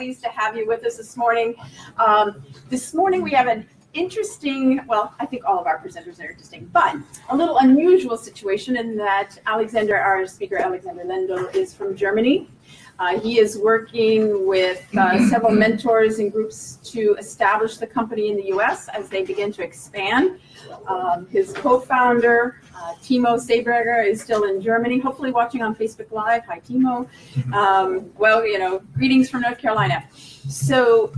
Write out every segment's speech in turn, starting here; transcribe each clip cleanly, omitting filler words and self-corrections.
Pleased to have you with us this morning. This morning we have an interesting, well, I think all of our presenters are interesting, but a little unusual situation in that our speaker, Alexander Lendl, is from Germany. He is working with several mentors and groups to establish the company in the US as they begin to expand. His co-founder, Timo Seeberger, is still in Germany, hopefully watching on Facebook Live. Hi, Timo. Well, you know, greetings from North Carolina. So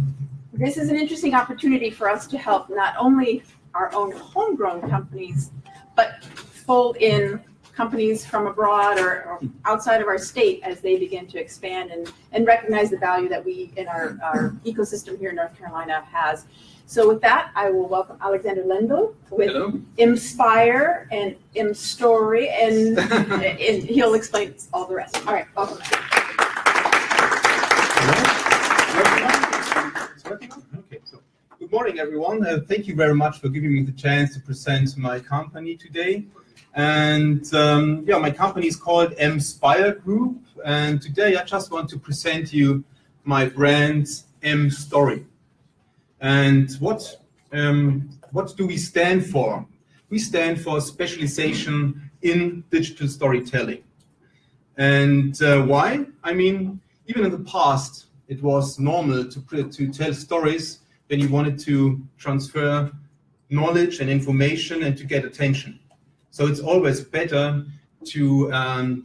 this is an interesting opportunity for us to help not only our own homegrown companies, but fold in companies from abroad or outside of our state as they begin to expand and recognize the value that we in our ecosystem here in North Carolina has. So with that, I will welcome Alexander Lendl with Emspire and emstory, and he'll explain all the rest. All right, welcome. Okay, so good morning, everyone. Thank you very much for giving me the chance to present my company today. And yeah, my company is called Emspire Group, and today I just want to present you my brand emstory. And what do we stand for? We stand for specialization in digital storytelling. And why? I mean, even in the past, it was normal to tell stories when you wanted to transfer knowledge and information and to get attention. So it's always better to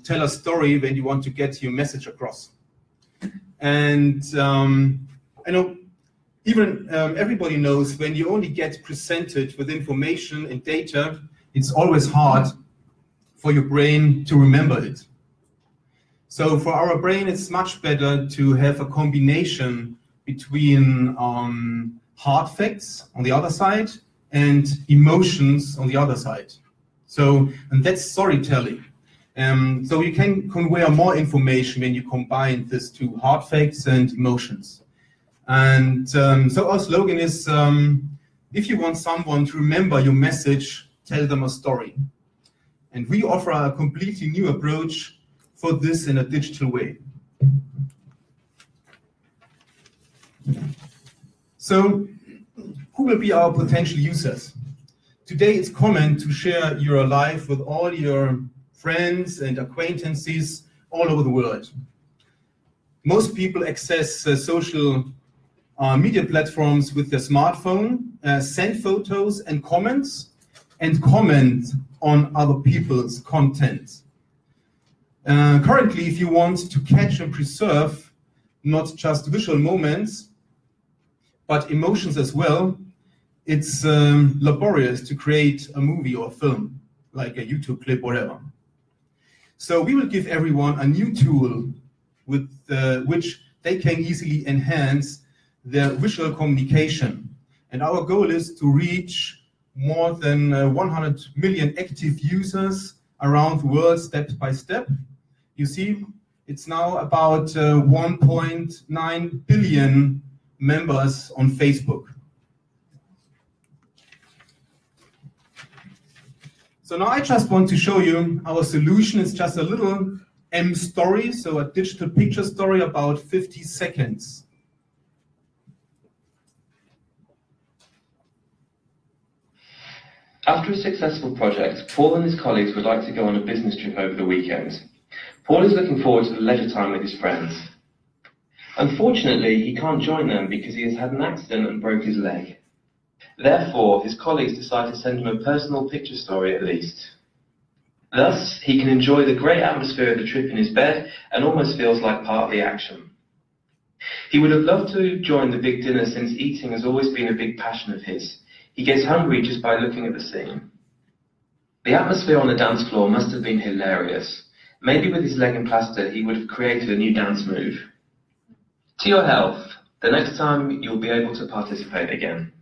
tell a story when you want to get your message across. And I know even everybody knows when you only get presented with information and data, it's always hard for your brain to remember it. So for our brain, it's much better to have a combination between hard facts on the other side and emotions on the other side. So, and that's storytelling. So you can convey more information when you combine these two, hard facts and emotions. And so our slogan is, if you want someone to remember your message, tell them a story. And we offer a completely new approach for this in a digital way. So who will be our potential users? Today it's common to share your life with all your friends and acquaintances all over the world. Most people access social media platforms with their smartphone, send photos and comment on other people's content. Currently, if you want to catch and preserve not just visual moments, but emotions as well, it's laborious to create a movie or a film, like a YouTube clip, whatever. So we will give everyone a new tool with which they can easily enhance their visual communication. And our goal is to reach more than 100 million active users around the world step by step. You see, it's now about 1.9 billion members on Facebook. So now I just want to show you our solution. It's just a little emstory, so a digital picture story, about 50 seconds. After a successful project, Paul and his colleagues would like to go on a business trip over the weekend. Paul is looking forward to the leisure time with his friends. Unfortunately, he can't join them because he has had an accident and broke his leg. Therefore, his colleagues decide to send him a personal picture story at least. Thus, he can enjoy the great atmosphere of the trip in his bed and almost feels like part of the action. He would have loved to join the big dinner since eating has always been a big passion of his. He gets hungry just by looking at the scene. The atmosphere on the dance floor must have been hilarious. Maybe with his leg in plaster, he would have created a new dance move. To your health, the next time you'll be able to participate again.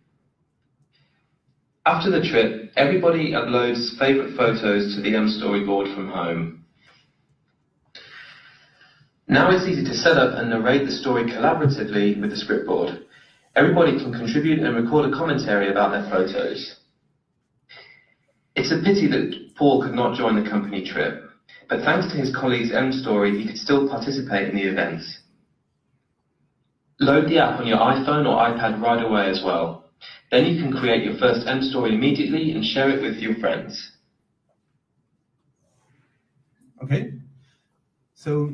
After the trip, everybody uploads favourite photos to the emstory board from home. Now it's easy to set up and narrate the story collaboratively with the script board. Everybody can contribute and record a commentary about their photos. It's a pity that Paul could not join the company trip, but thanks to his colleague's emstory, he could still participate in the events. Load the app on your iPhone or iPad right away as well. Then you can create your first emstory immediately and share it with your friends. Okay, so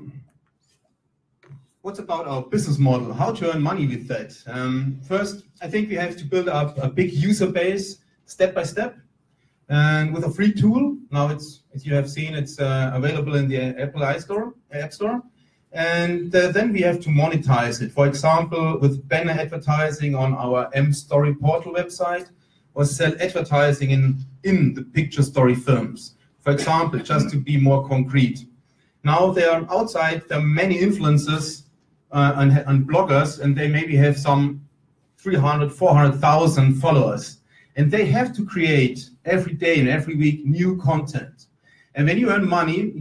what's about our business model? How to earn money with that? First, I think we have to build up a big user base step by step, and with a free tool. Now it's, as you have seen, it's available in the Apple App Store. And then we have to monetize it. For example, with banner advertising on our emstory portal website, or sell advertising in the picture story films. For example, just to be more concrete. Now there are many influencers and bloggers, and they maybe have some 300, 400,000 followers. And they have to create every day and every week new content. And when you earn money,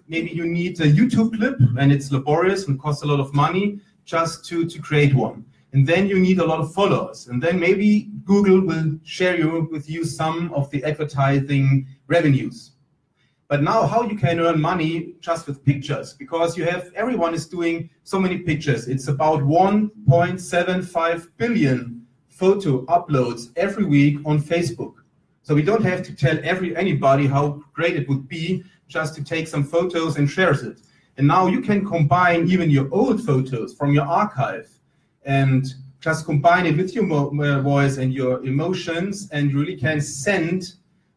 maybe you need a YouTube clip, and it's laborious and costs a lot of money just to create one. And then you need a lot of followers. And then maybe Google will share with you some of the advertising revenues. But now how you can earn money just with pictures, because everyone is doing so many pictures. It's about 1.75 billion photo uploads every week on Facebook. So we don't have to tell anybody how great it would be just to take some photos and share it. And now you can combine even your old photos from your archive and just combine it with your voice and your emotions, and you really can send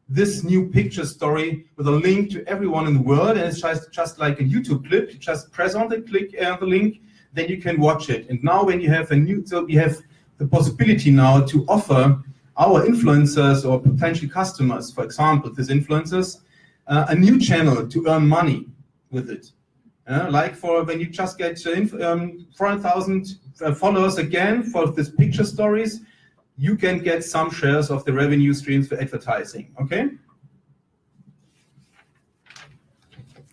this new picture story with a link to everyone in the world. And it's just like a YouTube clip. You just press on the link, then you can watch it. And now when you have we have the possibility now to offer our influencers or potential customers, for example, these influencers, a new channel to earn money with it. Like for when you just get 400,000 followers again for these picture stories, you can get some shares of the revenue streams for advertising, okay?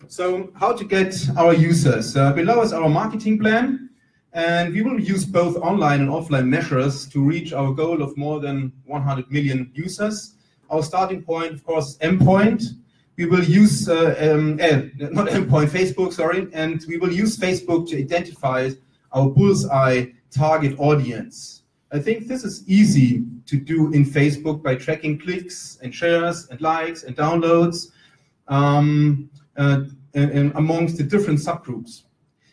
So how to get our users? Below is our marketing plan, and we will use both online and offline measures to reach our goal of more than 100 million users. Our starting point, of course, is endpoint. We will use, not endpoint, Facebook, sorry, and we will use Facebook to identify our bullseye target audience. I think this is easy to do in Facebook by tracking clicks and shares and likes and downloads and amongst the different subgroups.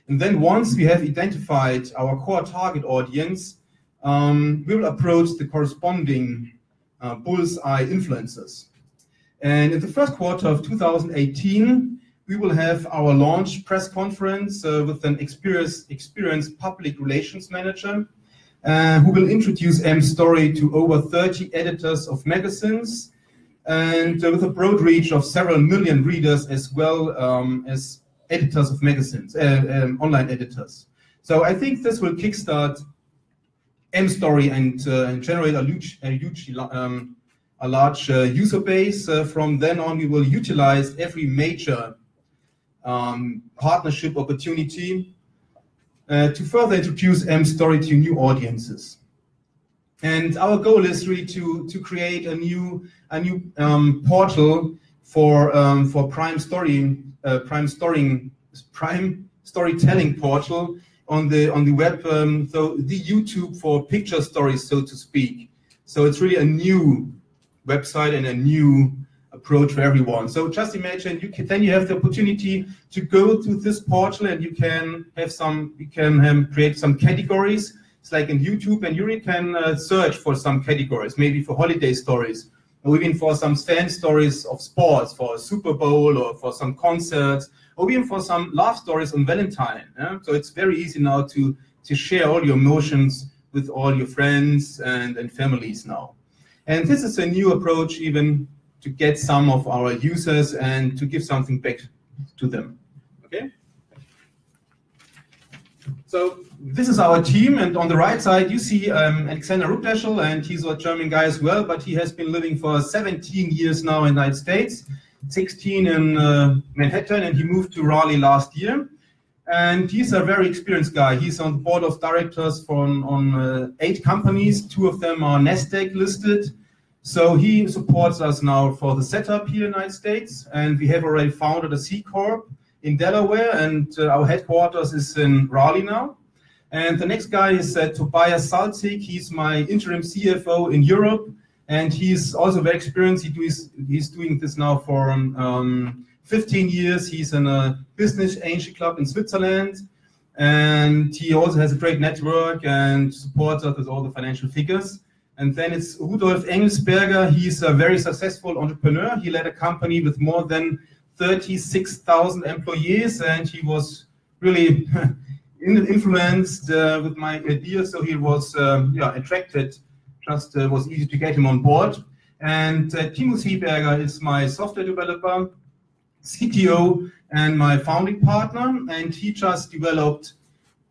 And then once we have identified our core target audience, we will approach the corresponding bullseye influencers. And in the first quarter of 2018, we will have our launch press conference with an experienced public relations manager who will introduce emstory to over 30 editors of magazines, and with a broad reach of several million readers, as well as editors of magazines, online editors. So I think this will kickstart emstory and generate a large user base. From then on, we will utilize every major partnership opportunity to further introduce emstory to new audiences. And our goal is really to create a new portal for prime storytelling portal on the web, so the YouTube for picture stories, so to speak. So it's really a new website and a new approach for everyone. So just imagine then you have the opportunity to go to this portal, and you can create some categories. It's like in YouTube, and you really can search for some categories, maybe for holiday stories, or even for some fan stories of sports, for a Super Bowl, or for some concerts, or even for some love stories on Valentine. Yeah? So it's very easy now to share all your emotions with all your friends and families now. And this is a new approach even to get some of our users and to give something back to them, okay? So this is our team, and on the right side you see Alexander Lendl, and he's a German guy as well, but he has been living for 17 years now in the United States, 16 in Manhattan, and he moved to Raleigh last year. And he's a very experienced guy. He's on the board of directors on 8 companies. 2 of them are NASDAQ listed. So he supports us now for the setup here in the United States. And we have already founded a C Corp in Delaware, and our headquarters is in Raleigh now. And the next guy is Tobias Salzig. He's my interim CFO in Europe, and he's also very experienced. He's doing this now for 15 years. He's in a business angel club in Switzerland, and he also has a great network and supports us with all the financial figures. And then it's Rudolf Engelsberger. He's a very successful entrepreneur. He led a company with more than 36,000 employees, and he was really influenced with my ideas, so he was attracted. Just was easy to get him on board. And Timo Seeberger is my software developer, CTO, and my founding partner, and he just developed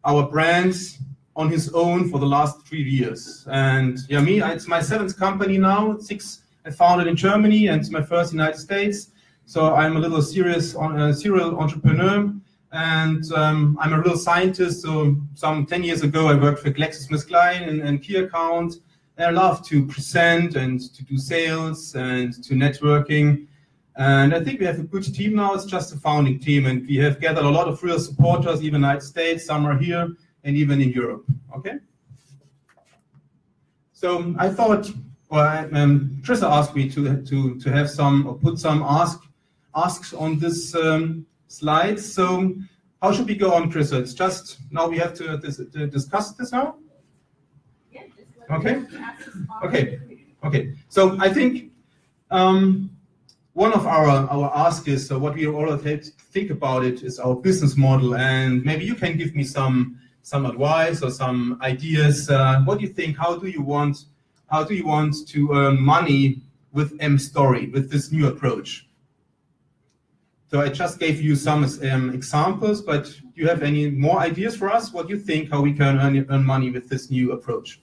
our brands on his own for the last 3 years. And yeah, it's my 7th company now. 6 I founded in Germany, and it's my first in the United States. So I'm a little serial entrepreneur, and I'm a real scientist. So some 10 years ago, I worked for GlaxoSmithKline and key account. And I love to present and to do sales and to networking. And I think we have a good team now. It's just a founding team, and we have gathered a lot of real supporters, even in the United States. Some are here, and even in Europe. Okay. So I thought, Trissa asked me to have some, or put some asks on this slide. So how should we go on, Trissa? It's just now we have to discuss this now. Yeah, just Okay. Okay. So I think one of our asks is what we all have to think about it is our business model, and maybe you can give me some advice or some ideas. What do you think? How do you want to earn money with emstory, with this new approach? So I just gave you some examples, but do you have any more ideas for us? What do you think? How we can earn money with this new approach?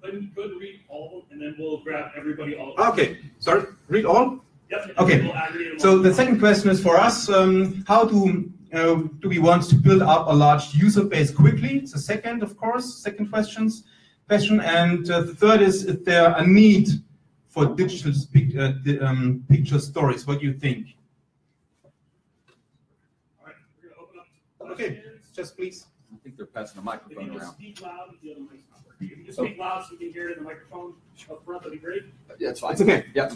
Go and read all, and then we'll grab everybody all. Okay, sorry, read all? Yep. Okay, so the second question is for us, how do we want to build up a large user base quickly? It's the second, of course, second question. And the third is there a need for digital picture stories? What do you think? All right, we're going to open up. Okay, just please. I think they're passing the microphone If you around. speak loud, the other mic's not working. If you just speak loud so you can hear it in the microphone up front, that'd be great. Yeah, it's fine. It's okay. Yeah.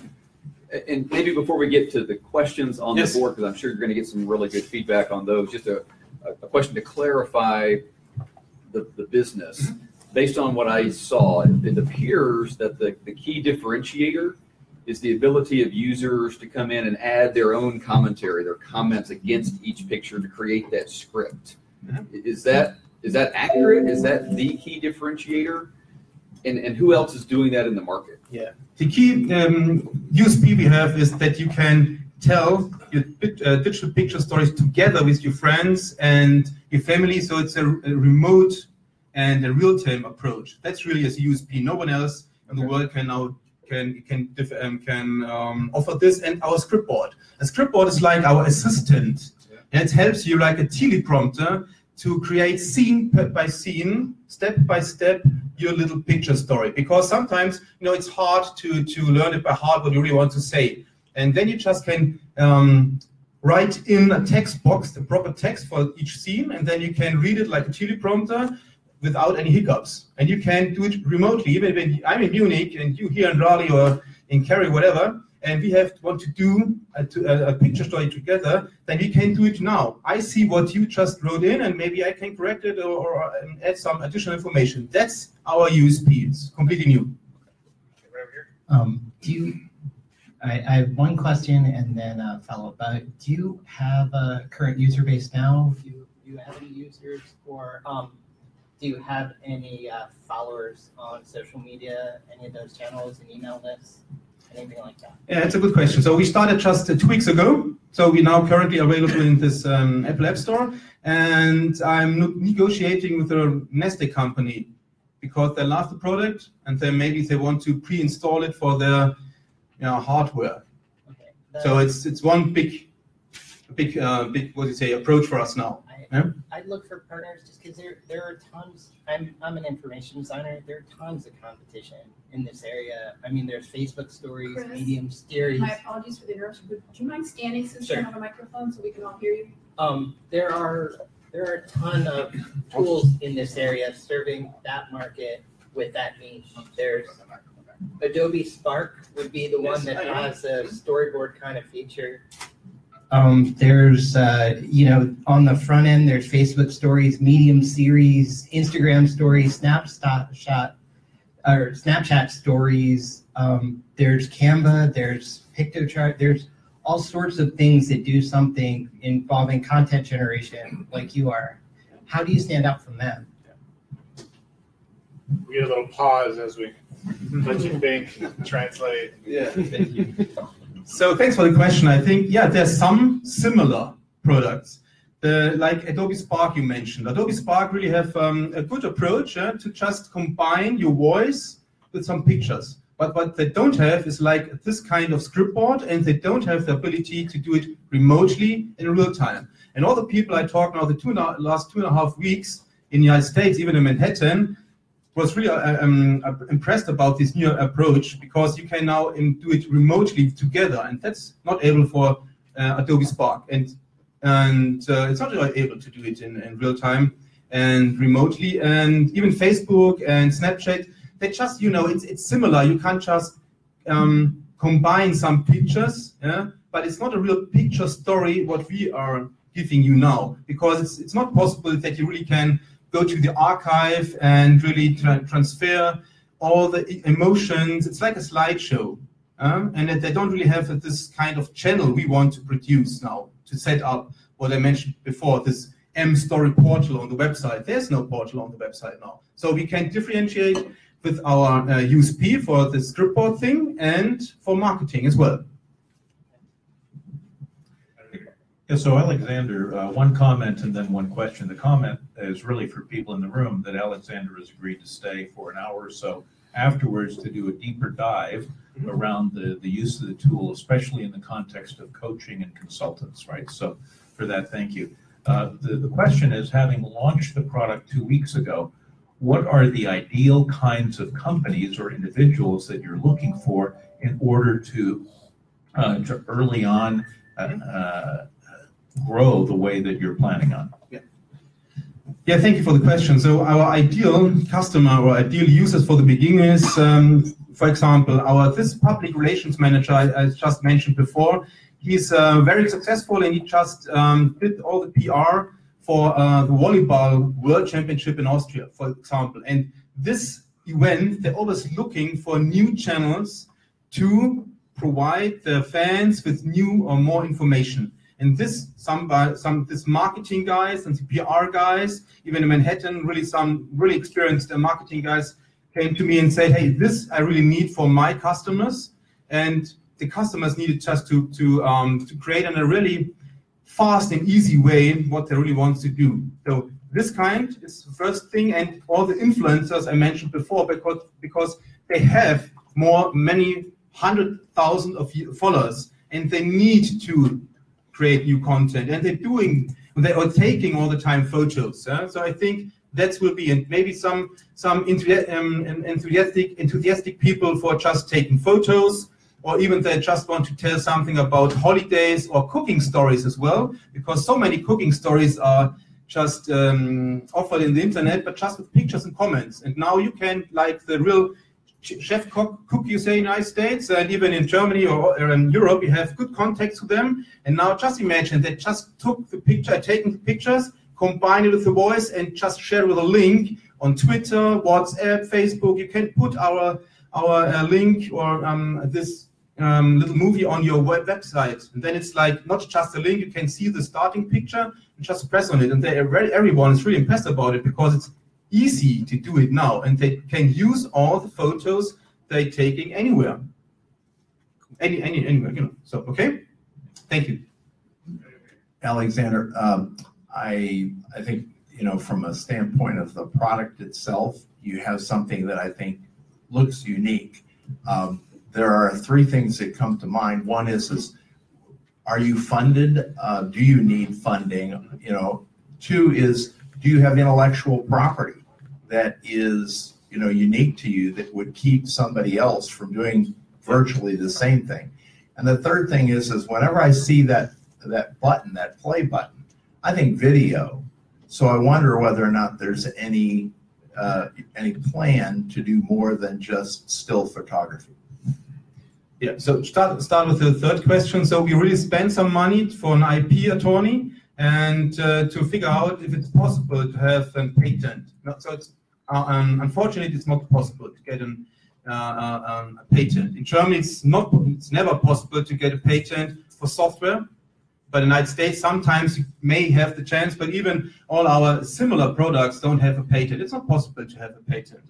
And maybe before we get to the questions on Yes. the board, because I'm sure you're going to get some really good feedback on those, just a question to clarify the business. Mm-hmm. Based on what I saw, it appears that the key differentiator is the ability of users to come in and add their own commentary, their comments against each picture to create that script. Mhm. Is that accurate? Is that the key differentiator? And who else is doing that in the market? Yeah. The key USP we have is that you can tell your digital picture stories together with your friends and your family. So it's a remote and a real-time approach. That's really a USP. No one else in the world can offer this. And our script board. A script board is like our assistant, and it helps you like a teleprompter to create scene by scene, step by step, your little picture story. Because sometimes, it's hard to learn it by heart what you really want to say. And then you just can write in a text box, the proper text for each scene, and then you can read it like a teleprompter without any hiccups. And you can do it remotely, even when I'm in Munich and you here in Raleigh or in Cary, whatever, and we want to do a picture story together, then we can do it now. I see what you just wrote in, and maybe I can correct it or add some additional information. That's our USP. It's completely new. I have one question and then a follow-up. Do you have a current user base now? Do you have any users, or do you have any followers on social media, any of those channels, an email list? Anything like that? Yeah, it's a good question. So we started just 2 weeks ago. So we're now currently available in this Apple App Store. And I'm negotiating with a Nasdaq company because they love the product, and then maybe they want to pre-install it for their hardware. Okay. So it's one big what do you say, approach for us now. I'd look for partners just because there are tons. I'm an information designer. There are tons of competition in this area. I mean, there's Facebook stories, Chris, Medium stories. My apologies for the interruption, but do you mind standing since you don't have a microphone so we can all hear you? There are a ton of tools in this area serving that market with that niche. There's Adobe Spark would be the one that has a storyboard kind of feature. There's, on the front end, there's Facebook stories, Medium series, Instagram stories, Snapchat stories. There's Canva, there's PictoChart, there's all sorts of things that do something involving content generation like you are. How do you stand out from them? We get a little pause as we let you think, translate. Yeah, thank you. So thanks for the question. I think, there's some similar products. Like Adobe Spark you mentioned. Adobe Spark really have a good approach to just combine your voice with some pictures. But what they don't have is like this kind of script board, and they don't have the ability to do it remotely in real time. And all the people I talked now, the last 2.5 weeks in the United States, even in Manhattan, was really impressed about this new approach, because you can now do it remotely together, and that's not able for Adobe Spark. And it's not really able to do it in real time and remotely. And even Facebook and Snapchat, they just, it's similar. You can't just combine some pictures, but it's not a real picture story what we are giving you now, because it's not possible that you really can go to the archive and really transfer all the emotions. It's like a slideshow, and they don't really have this kind of channel we want to produce now to set up what I mentioned before, this emstory portal on the website. There's no portal on the website now. So we can differentiate with our USP for the script board thing and for marketing as well. Yeah, so Alexander, one comment and then one question. The comment is really for people in the room that Alexander has agreed to stay for an hour or so afterwards to do a deeper dive around the use of the tool, especially in the context of coaching and consultants, right? So for that, thank you. The question is, having launched the product 2 weeks ago, what are the ideal kinds of companies or individuals that you're looking for in order to early on grow the way that you're planning on? Yeah, thank you for the question. So our ideal customer or ideal users for the beginning is, for example, this public relations manager I just mentioned before. He's very successful, and he just did all the PR for the volleyball world championship in Austria, for example. And this event, they're always looking for new channels to provide the fans with new or more information. And this marketing guys and the PR guys, even in Manhattan, some really experienced marketing guys came to me and said, hey, this I really need for my customers. And the customers needed just to create in a really fast and easy way what they really want to do. So this kind is the first thing, and all the influencers I mentioned before, because they have many 100,000 of followers, and they need to create new content, and they are taking all the time photos. So I think that will be, and maybe some enthusiastic people for just taking photos, or even they just want to tell something about holidays or cooking stories as well, because so many cooking stories are just offered in the internet, but just with pictures and comments. And now you can, like the real chef cook you say in the United States, and even in Germany or in Europe, you have good contacts to them. And now just imagine they just took the picture, taken the pictures, combined it with the voice, and just share with a link on Twitter, WhatsApp, Facebook. You can put our link or this little movie on your website, and then it's like not just a link. You can see the starting picture and just press on it, and everyone is really impressed about it, because it's easy to do it now, and they can use all the photos they're taking anywhere, anywhere. So okay, thank you, Alexander. I think from a standpoint of the product itself, you have something that I think looks unique. There are 3 things that come to mind. One is are you funded? Do you need funding? 2 is, do you have intellectual property that is unique to you that would keep somebody else from doing virtually the same thing? And the third thing is whenever I see that button, that play button, I think video. So I wonder whether or not there's any plan to do more than just still photography. Yeah, so start with the third question. So we really spent some money for an IP attorney and to figure out if it's possible to have a patent. So it's unfortunately it's not possible to get a patent. In Germany, it's never possible to get a patent for software. But in the United States, sometimes you may have the chance, but even all our similar products don't have a patent. It's not possible to have a patent.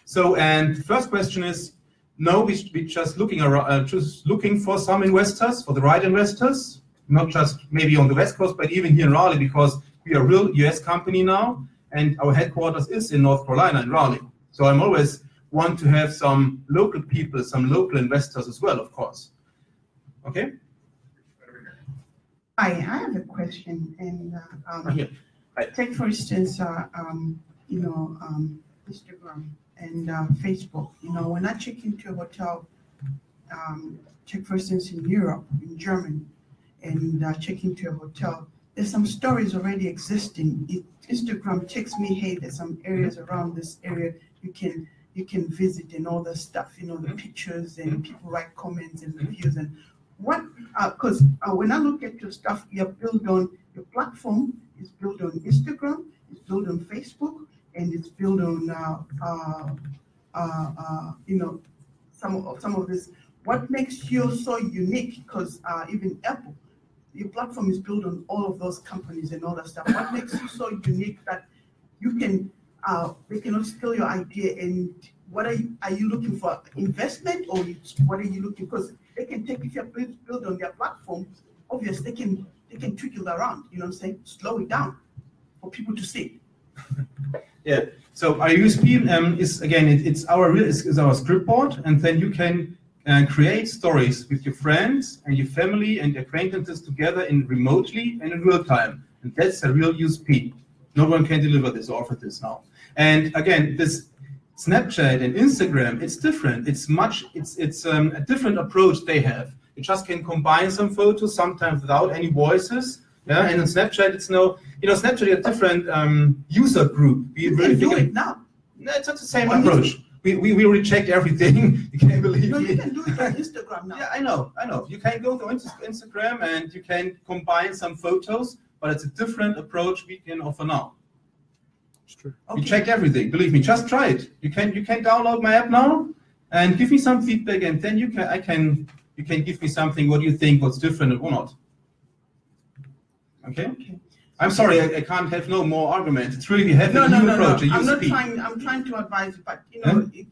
So, and the first question is, no, we're just looking for some investors, for the right investors, not just maybe on the West Coast, but even here in Raleigh, because we are a real US company now, and our headquarters is in North Carolina, in Raleigh. So I'm always want to have some local people, some local investors as well, of course. Okay? Hi, I have a question, and take for instance, Instagram and Facebook. When I check into a hotel, check for instance in Europe, in Germany, and check into a hotel, there's some stories already existing. Instagram texts me, hey, there's some areas around this area you can visit and all that stuff. The pictures and people write comments and reviews and. What? Because when I look at your stuff, you're built on your platform is built on Instagram, it's built on Facebook, and it's built on some of this. What makes you so unique? Because even Apple, your platform is built on all of those companies and all that stuff. What makes you so unique that you can they cannot steal your idea? And what are you looking for? Investment, or what are you looking? Because they can take, if you're built on their platform, obviously they can tweak it around, you know what I'm saying? Slow it down for people to see. Yeah, so our USP is, again, it's our script board, and then you can create stories with your friends and your family and acquaintances together remotely and in real time. And that's a real USP. No one can deliver this or offer this now. And again, this Snapchat and Instagram, it's different. It's a different approach they have. You just can combine some photos, sometimes without any voices. Yeah, and in Snapchat, it's Snapchat is a different user group. You can do it now. No, it's not the same approach. We reject everything. You can't believe me. No, you can do it on Instagram now. Yeah, I know. You can go to Instagram and you can combine some photos, but it's a different approach we can offer now. True. Okay. We check everything. Believe me, just try it. You can download my app now and give me some feedback, and then you can give me something. What do you think? What's different or not? Okay. I'm sorry, I can't have no more arguments. It's really a new approach. I'm trying to advise you, but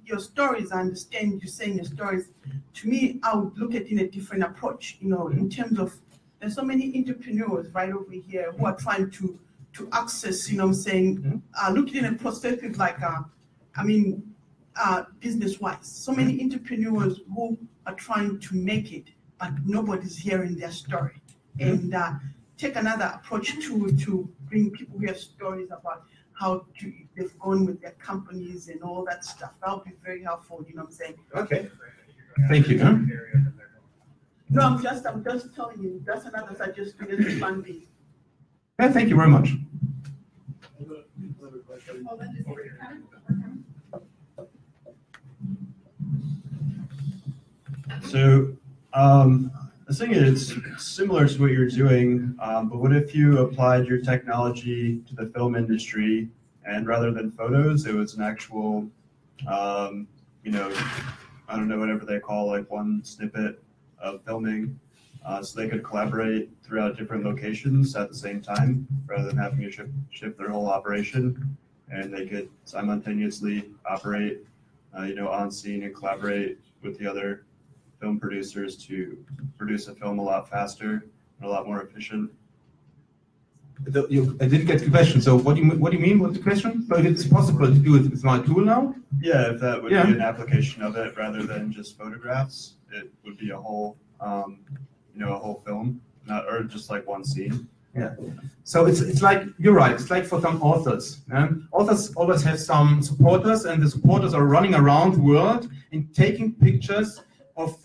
your stories. I understand you saying your stories. To me, I would look at it in a different approach. In terms of there's so many entrepreneurs right over here who are trying to access, what I'm saying, look at it in a perspective like, business-wise. So many entrepreneurs who are trying to make it, but nobody's hearing their story. And take another approach to bring people who have stories about how they've gone with their companies and all that stuff. That would be very helpful, you know what I'm saying? Okay. Thank you. No, I'm just telling you, that's another suggestion as a plan B. Yeah, thank you very much. So, I think it's similar to what you're doing, but what if you applied your technology to the film industry, and rather than photos, it was an actual, I don't know, whatever they call like one snippet of filming, so they could collaborate throughout different locations at the same time, rather than having to shift their whole operation, and they could simultaneously operate, on scene and collaborate with the other film producers to produce a film a lot faster and a lot more efficient. I didn't get the question. So what do you mean? What's the question? So if it's possible to do it with my tool now? Yeah, if that would be an application of it rather than just photographs, it would be a whole, a whole film, or just like one scene. Yeah. So it's like, you're right. It's like for some authors. Authors always have some supporters, and the supporters are running around the world and taking pictures of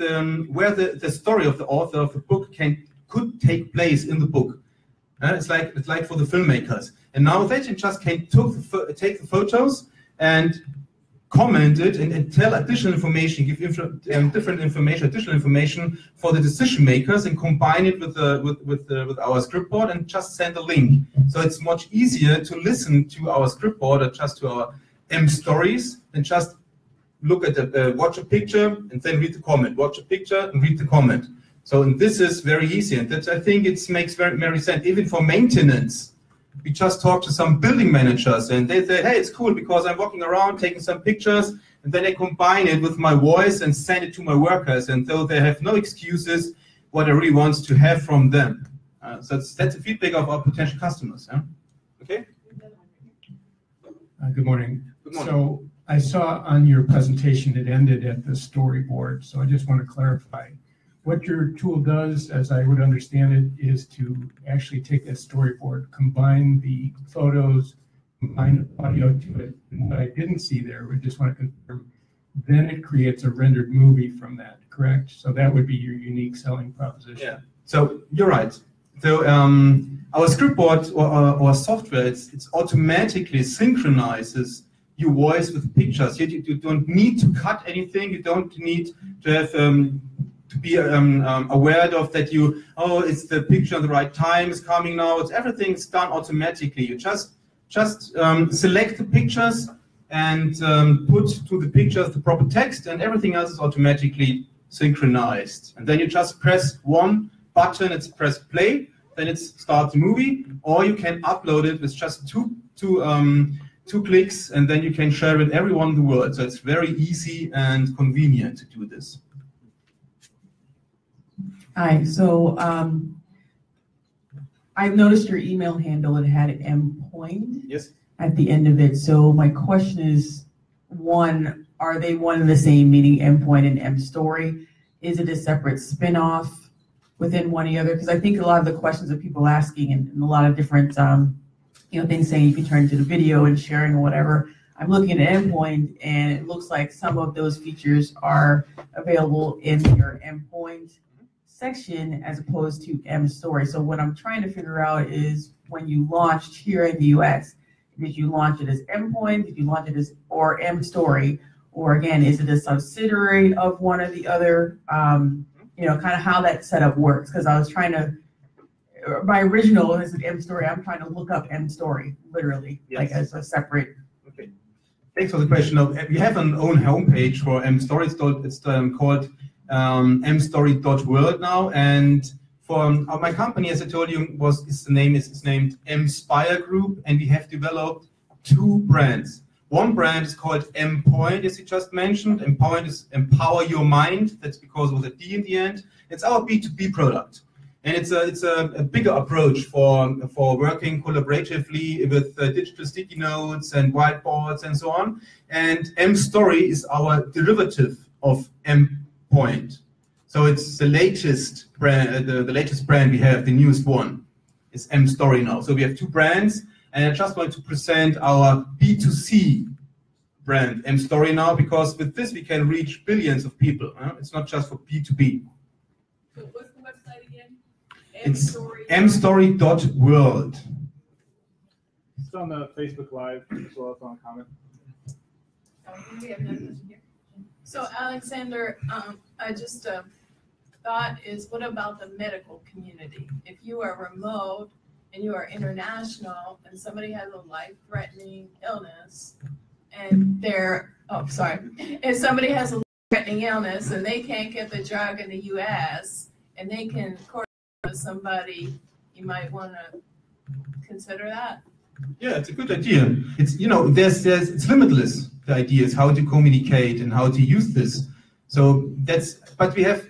where the story of the author of the book could take place in the book. It's like for the filmmakers. And now they just can take the photos and comment it and tell additional information, give different information, additional information for the decision makers, and combine it with our script board and just send a link. So it's much easier to listen to our script board or just to our stories than just look at watch a picture and then read the comment, watch a picture and read the comment. So this is very easy, and that I think it makes very sense. Even for maintenance, we just talk to some building managers and they say, hey, it's cool because I'm walking around taking some pictures, and then I combine it with my voice and send it to my workers, and so they have no excuses what I really want to have from them. So that's the feedback of our potential customers. Yeah? Okay. Good morning. Good morning. So I saw on your presentation it ended at the storyboard, so I just want to clarify. What your tool does, as I would understand it, is to actually take that storyboard, combine the photos, combine the audio to it. And what I didn't see there, we just want to confirm, then it creates a rendered movie from that, correct? So that would be your unique selling proposition. Yeah, so you're right. So our script board or software, it's automatically synchronizes your voice with pictures. You don't need to cut anything. You don't need to have to be aware of that it's the picture at the right time is coming now. Everything's done automatically. You just select the pictures and put to the pictures the proper text, and everything else is automatically synchronized. And then you just press one button, it's press play, then it starts the movie, or you can upload it with just two clicks, and then you can share it everyone in the world. So it's very easy and convenient to do this. Hi, so I've noticed your email handle, it had endpoint at the end of it. So my question is, one, are they one and the same, meaning endpoint and emstory? Is it a separate spin-off within one or the other? Because I think a lot of the questions that people are asking and a lot of different things saying you can turn to the video and sharing or whatever. I'm looking at endpoint and it looks like some of those features are available in your endpoint section as opposed to emstory. So what I'm trying to figure out is when you launched here in the US, did you launch it as endpoint? Did you launch it as or emstory? Or again, is it a subsidiary of one or the other? Kind of how that setup works. Because I was trying to, my original is an emstory. I'm trying to look up emstory, literally, like as a separate. Okay. Thanks for the question. We have an own homepage for emstory. It's called emstory.world now, and for my company, as I told you, its name is named Emspire Group, and we have developed two brands. One brand is called Empoint, as you just mentioned. Empoint is empower your mind. That's because with a D in the end. It's our B2B product, and it's a bigger approach for working collaboratively with digital sticky notes and whiteboards and so on. And emstory is our derivative of Empoint. So it's the latest brand, the latest brand we have, the newest one is emstory now. So we have two brands, and I just want to present our B2C brand, emstory now, because with this we can reach billions of people. It's not just for B2B. So what's the website again? It's emstory.world. It's on the Facebook Live as well as on a comment. We have another question here. So Alexander, I just thought is, what about the medical community? If you are remote and you are international and somebody has a life-threatening illness and if somebody has a life-threatening illness and they can't get the drug in the US and they can coordinate with somebody, you might want to consider that. Yeah, it's a good idea. It's it's limitless. The idea is how to communicate and how to use this. So but we have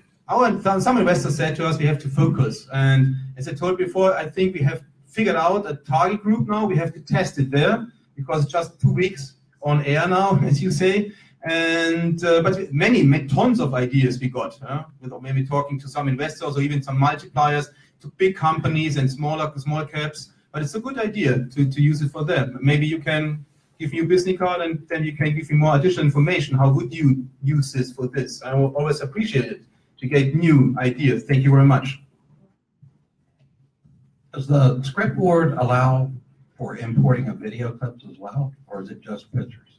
some investors said to us we have to focus. And as I told before, I think we have figured out a target group now. We have to test it there because it's just 2 weeks on air now, as you say. And but many tons of ideas we got. With maybe talking to some investors or even some multipliers to big companies and small caps. But it's a good idea to use it for them. Maybe you can give me a business card and then you can give me more additional information. How would you use this for this? I will always appreciate it to get new ideas. Thank you very much. Does the script board allow for importing of video clips as well, or is it just pictures?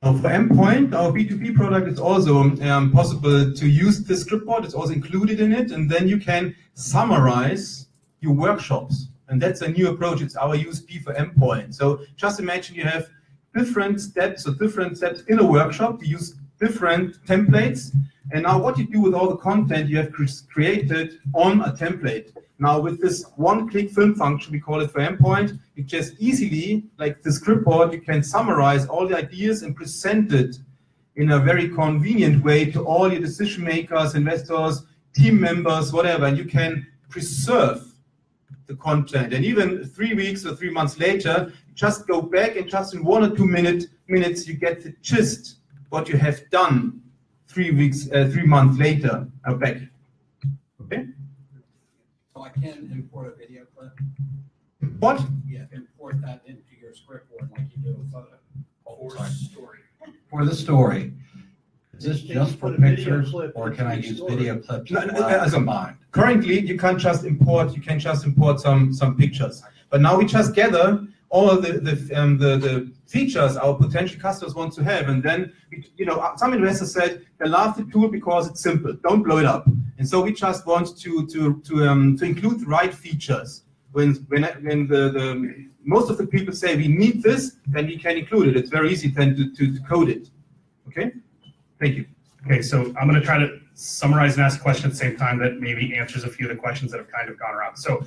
For Endpoint, our B2B product, it's also possible to use the script board. It's also included in it, and then you can summarize your workshops. And that's a new approach. It's our USP for Endpoint. So just imagine you have different steps in a workshop. You use different templates. And now what you do with all the content you have created on a template. Now with this one-click film function, we call it for Endpoint, you just easily, like the script board, you can summarize all the ideas and present it in a very convenient way to all your decision makers, investors, team members, whatever. And you can preserve the content. And even 3 weeks or 3 months later, just go back and just in 1 or 2 minutes, you get the gist what you have done 3 months later back. Okay? So I can import a video clip? What? Yeah, import that into your script board like you do a photo. For story. For the story. Is this just for pictures, or can I use video clips combined? Currently, you can just import some pictures. But now we just gather all of the features our potential customers want to have, and then some investors said they love the tool because it's simple. Don't blow it up. And so we just want to include the right features. When the most of the people say we need this, then we can include it. It's very easy then to code it. Okay. Thank you. Okay, so I'm going to try to summarize and ask a question at the same time that maybe answers a few of the questions that have kind of gone around. So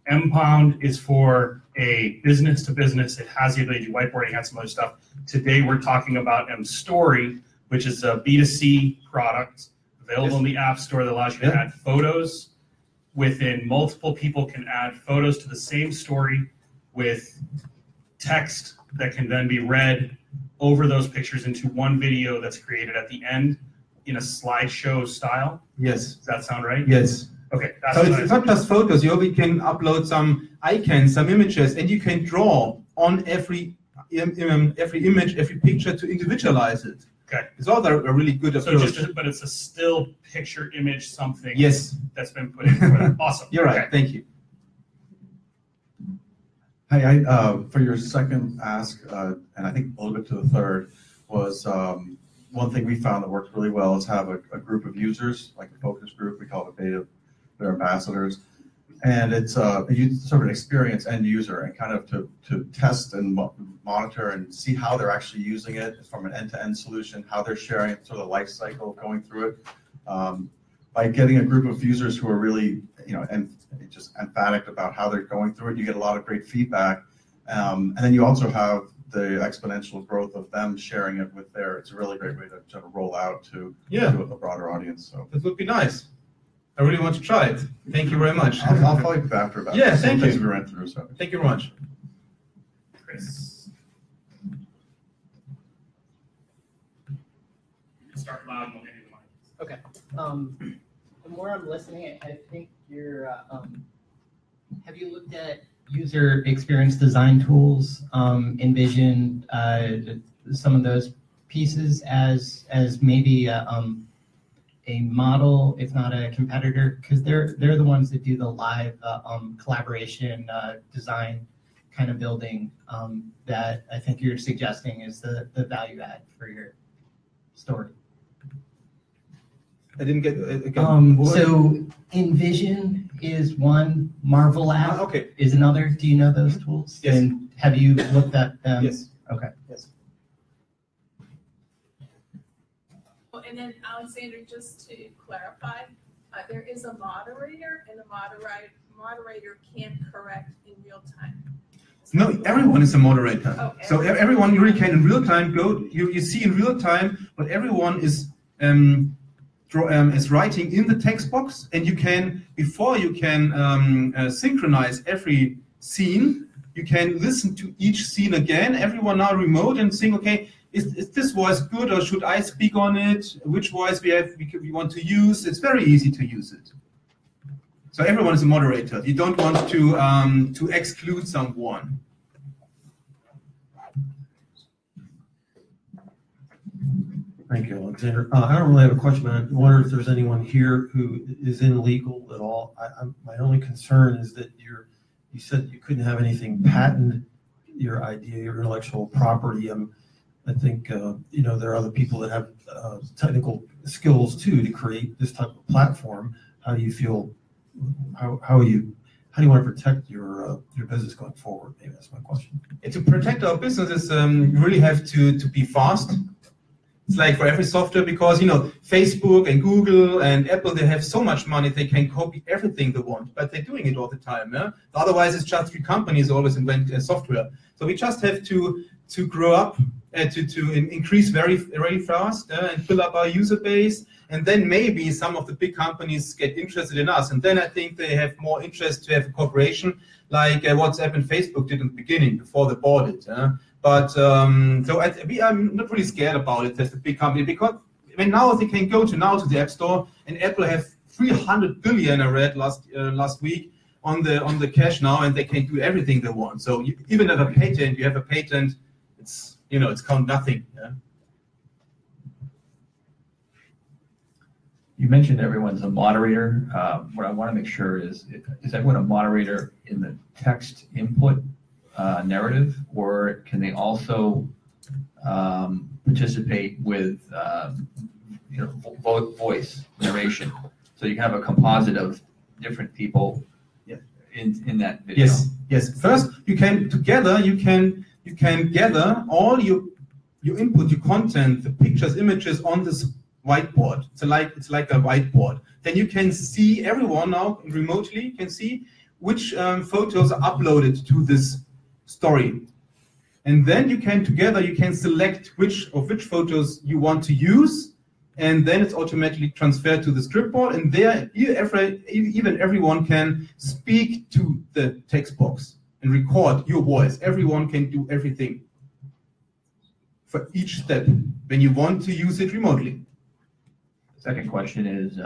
Mpound is for a business to business. It has the ability to do whiteboarding and some other stuff. Today we're talking about emstory, which is a B2C product available in the App Store that allows you to add photos. Within multiple people can add photos to the same story with text that can then be read over those pictures into one video that's created at the end in a slideshow style. Yes. Does that sound right? Yes. Okay. So it's not just photos. You also can upload some icons, some images, and you can draw on every image, every picture to individualize it. Okay. It's all a really good approach. But it's a still picture image something. Yes. That's been put in for that. Awesome. You're right. Okay. Thank you. Hi, for your second ask, and I think a little bit to the third, was one thing we found that works really well is have a group of users, like a focus group. We call it beta, they're ambassadors. And it's sort of an experienced end user and kind of to test and monitor and see how they're actually using it from an end-to-end solution, how they're sharing it, sort of the life cycle going through it. By getting a group of users who are really, and just emphatic about how they're going through it, you get a lot of great feedback. And then you also have the exponential growth of them sharing it with it's a really great way to sort of roll out to a broader audience. So that would be nice. I really want to try it. Thank you very much. I'll follow you after about thank things you. we went through. So thank you very much. Chris. Start loud and we'll hand you the mic. Okay. The more I'm listening, I think you're. Have you looked at user experience design tools, Envision, some of those pieces as maybe a model, if not a competitor, because they're the ones that do the live collaboration design kind of building that I think you're suggesting is the value add for your story. I didn't get so Envision is one, Marvel app is another. Do you know those tools? Yes. And have you looked at them? Yes. Okay. Yes. And then Alexander, just to clarify, there is a moderator, and the moderator can't correct in real time. No, everyone is a moderator. Oh, so everyone really can in real time you see in real time what everyone is writing in the text box, and you can, before you can synchronize every scene, you can listen to each scene again, everyone now remote, and think, okay, is this voice good, or should I speak on it? Which voice we want to use? It's very easy to use it. So everyone is a moderator. You don't want to exclude someone. Thank you, Alexander. I don't really have a question, but I wonder if there's anyone here who is in legal at all. My only concern is that you said you couldn't have anything patent your idea, your intellectual property. I think there are other people that have technical skills too to create this type of platform. How do you feel? How do you want to protect your business going forward? Maybe that's my question. And to protect our businesses, you really have to be fast. It's like for every software, because Facebook and Google and Apple, they have so much money they can copy everything they want, but they're doing it all the time. Yeah? Otherwise, it's just 3 companies always invent software. So we just have to grow up, to increase very fast and fill up our user base, and then maybe some of the big companies get interested in us, and then I think they have more interest to have a cooperation like WhatsApp and Facebook did in the beginning before they bought it. But I'm not really scared about it as a big company, because now they can go to the App Store, and Apple have 300 billion, I read last week, on the cash now, and they can do everything they want. So even if you have a patent, it's it's count nothing. Yeah? You mentioned everyone's a moderator. What I want to make sure is everyone a moderator in the text input narrative, or can they also participate with voice narration? So you can have a composite of different people in that video. Yes. First, you can gather all your input, your content, the pictures, images on this whiteboard. It's like a whiteboard. Then you can see everyone now remotely can see which photos are uploaded to this story, and then you can select which photos you want to use, and then it's automatically transferred to the scriptboard, and there even everyone can speak to the text box and record your voice. Everyone can do everything for each step when you want to use it remotely. Second question is,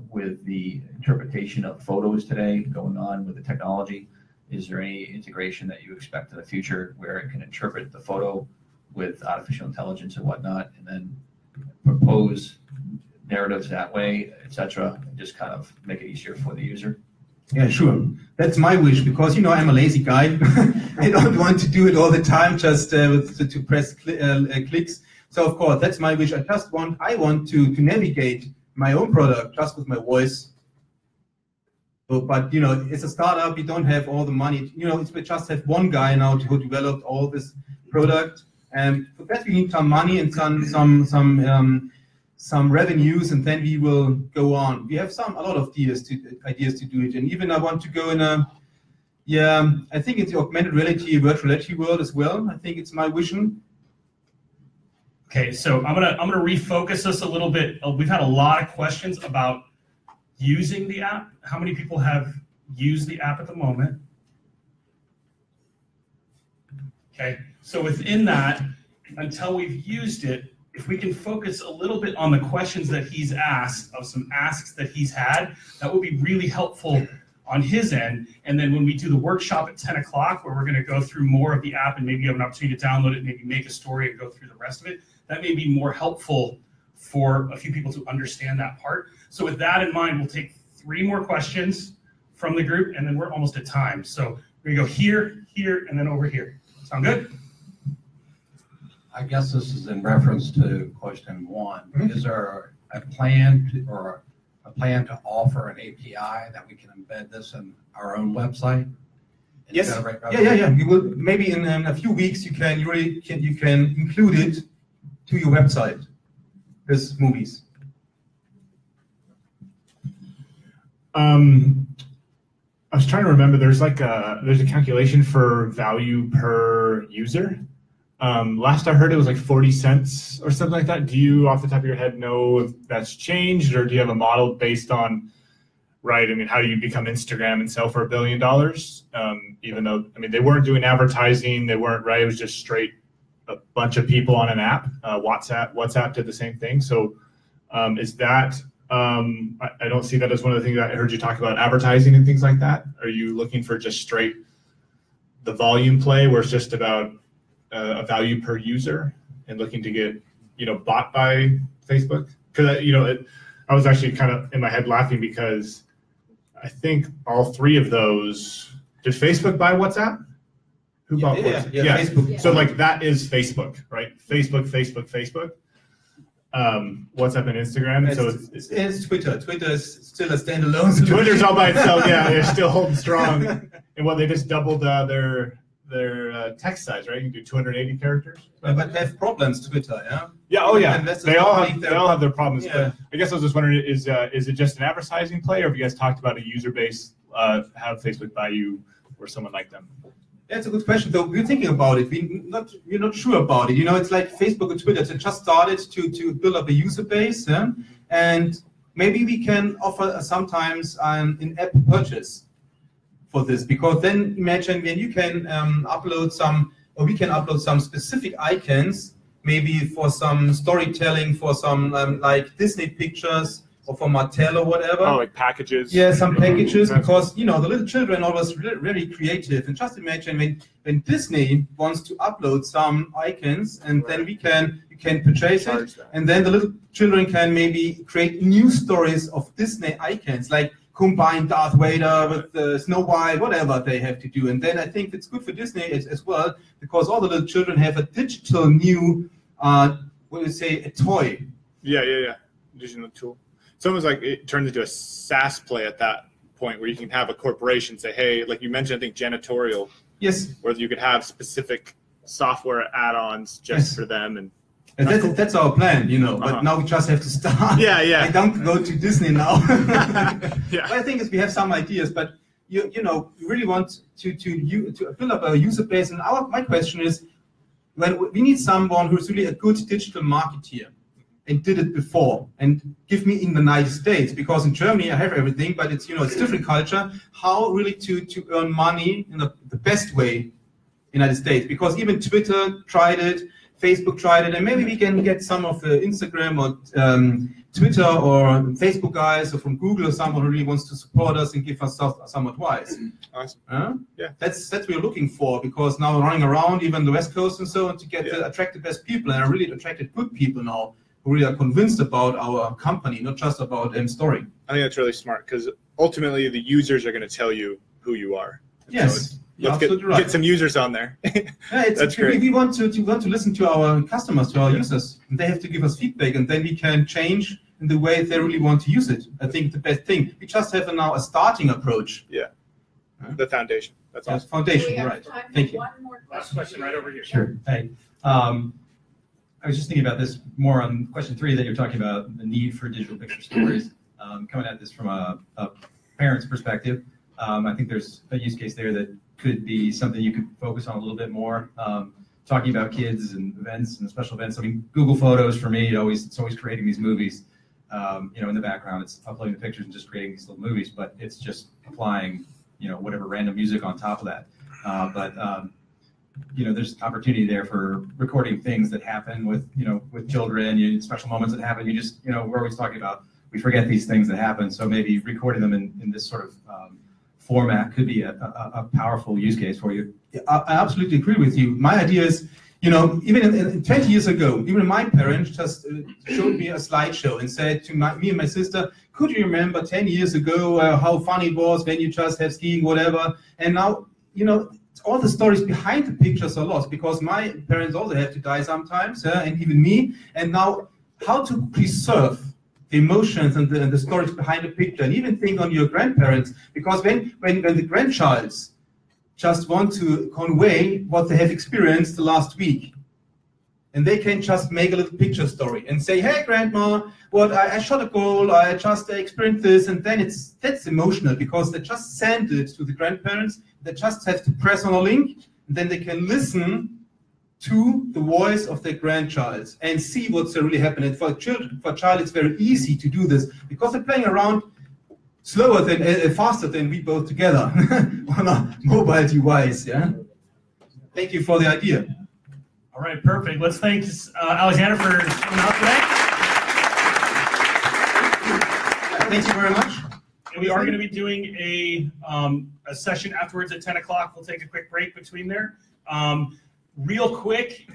with the interpretation of photos today going on with the technology, is there any integration that you expect in the future where it can interpret the photo with artificial intelligence and whatnot, and then propose narratives that way, etc., and just kind of make it easier for the user? Yeah, sure. That's my wish, because I'm a lazy guy. I don't want to do it all the time, just to press clicks. So of course, that's my wish. I want to navigate my own product just with my voice. But it's a startup. We don't have all the money. We just have one guy now who developed all this product, and for that we need some money and some revenues, and then we will go on. We have a lot of ideas to do it, and even I want to go in I think it's the augmented reality, virtual reality world as well. I think it's my vision. Okay, so I'm gonna refocus us a little bit. We've had a lot of questions about using the app. How many people have used the app at the moment? Okay, so within that, until we've used it, if we can focus a little bit on the questions that he's asked, of some asks that he's had, that would be really helpful on his end. And then when we do the workshop at 10 o'clock, where we're gonna go through more of the app and maybe you have an opportunity to download it, maybe make a story and go through the rest of it, that may be more helpful for a few people to understand that part. So with that in mind, we'll take 3 more questions from the group, and then we're almost at time. So we're gonna go here, here, and then over here. Sound good? I guess this is in reference to question 1. Is there a plan to offer an API that we can embed this in our own website? Yes. Yeah. You will, maybe in a few weeks you can include it to your website. This movies. I was trying to remember. There's a calculation for value per user. Last I heard it was like 40 cents or something like that. Do you, off the top of your head, know if that's changed, or do you have a model based on, right? I mean, how do you become Instagram and sell for $1 billion? Even though, I mean, they weren't doing advertising, they weren't, right? It was just straight a bunch of people on an app. WhatsApp did the same thing. So is that, I don't see that as one of the things that I heard you talk about, advertising and things like that. Are you looking for just straight the volume play, where it's just about a value per user and looking to get, bought by Facebook? Because, I was actually kind of in my head laughing, because I think all 3 of those Did Facebook buy WhatsApp? Who bought WhatsApp? Yeah, Facebook. So like that is Facebook, right? Facebook. WhatsApp and Instagram. So it's Twitter. Twitter is still a standalone. Twitter's all by itself. Yeah, they're still holding strong. And they just doubled their text size, right? You can do 280 characters. But they have problems, Twitter, yeah. Yeah. Oh, yeah. They all have their problems. Yeah. But I guess I was just wondering, is it just an advertising play, or have you guys talked about a user base? Have Facebook buy you or someone like them? That's a good question. Though we're thinking about it, we're not sure about it. It's like Facebook and Twitter. They just started to build up a user base, yeah? And maybe we can offer sometimes an in-app purchase for this, because then imagine when you can upload some, or we can upload some specific icons, maybe for some storytelling, for some like Disney pictures, or for Mattel or whatever. Oh, like packages. Yeah, some packages, because the little children are always really creative. And just imagine when Disney wants to upload some icons, and then you can purchase it, and then the little children can maybe create new stories of Disney icons, like combine Darth Vader with Snow White, whatever they have to do. And then I think it's good for Disney as well, because all the little children have a digital new, a toy. Yeah. Digital tool. It's almost like it turns into a SaaS play at that point, where you can have a corporation say, hey, like you mentioned, I think janitorial. Yes. Where you could have specific software add-ons just for them. And that's our plan, but now we just have to start. Yeah. I don't go to Disney now. Yeah. But I think we have some ideas, but you really want to build up a user base. And my question is, when we need someone who's really a good digital marketeer and did it before, and give me in the United States, because in Germany I have everything, but it's it's different culture. How really to earn money in the best way in the United States, because even Twitter tried it, Facebook tried it, and maybe we can get some of the Instagram or Twitter or Facebook guys, or from Google, or someone who really wants to support us and give us some advice. Awesome. Yeah. That's what we're looking for, because now running around even the West Coast and so on to get attract the best people, and I really attracted good people now who really are convinced about our company, not just about emstory. I think that's really smart, because ultimately the users are going to tell you who you are. Yes. Let's get some users on there. That's great. We want to listen to our customers, to our users, and they have to give us feedback, and then we can change in the way they really want to use it. I think the best thing, we just have now a starting approach. Yeah. The foundation. That's awesome. Foundation, right. Thank you. One more last question right over here. Sure. Hey. I was just thinking about this more on question 3, that you're talking about the need for digital picture stories. Coming at this from a parent's perspective, I think there's a use case there that could be something you could focus on a little bit more. Talking about kids and events and special events. I mean, Google Photos for me, it's always creating these movies. In the background, it's uploading the pictures and just creating these little movies, but it's just applying, whatever random music on top of that. There's opportunity there for recording things that happen with children, special moments that happen. We're always talking about, we forget these things that happen. So maybe recording them in this sort of format could be a powerful use case for you. Yeah, I absolutely agree with you. My idea is, even in 20 years ago, even my parents just showed me a slideshow and said to me and my sister, could you remember 10 years ago how funny it was when you just have skiing, whatever? And now, all the stories behind the pictures are lost, because my parents also have to die sometimes, and even me. And now, how to preserve the emotions and the stories behind the picture, and even think on your grandparents, because when the grandchilds just want to convey what they have experienced the last week, and they can just make a little picture story and say, hey grandma, I shot a goal, I just experienced this, and then that's emotional, because they just send it to the grandparents. They just have to press on a link, and then they can listen to the voice of their grandchild and see what's really happening. For a child, it's very easy to do this, because they're playing around faster than we both together on a mobile device. Yeah. Thank you for the idea. All right, perfect. Let's thank Alexander for coming out today. Thank you very much. And we are going to be doing a session afterwards at 10 o'clock. We'll take a quick break between there. Real quick,